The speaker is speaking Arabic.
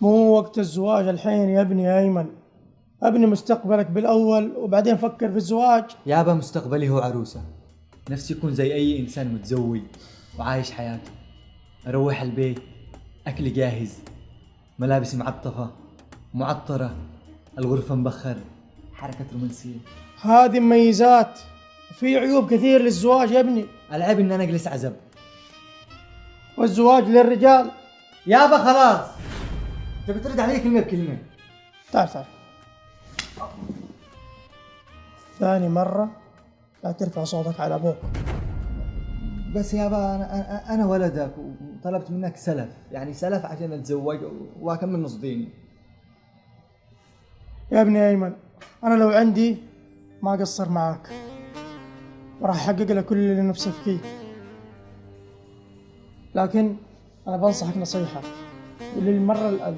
مو وقت الزواج الحين يا ابني يا أيمن. ابني مستقبلك بالأول وبعدين فكر في الزواج. يابا مستقبلي هو عروسة، نفسي يكون زي أي إنسان متزوج وعايش حياته، أروح البيت أكل جاهز، ملابس معطفة معطرة، الغرفة مبخر، حركة رومانسية. هذه مميزات، وفي عيوب كثير للزواج يا ابني. العيب إن أنا أجلس عزب. والزواج للرجال. يابا خلاص، أنت بترد علي كلمة بكلمة. تعال تعال، ثاني مرة لا ترفع صوتك على أبوك. بس يابا أنا ولدك وطلبت منك سلف، يعني سلف عشان أتزوج وأكمل نص ديني. يا ابني أيمن، أنا لو عندي ما قصر معاك، وراح أحقق لك كل اللي نفسك فيه، لكن أنا بنصحك نصيحة وللمرة الألف: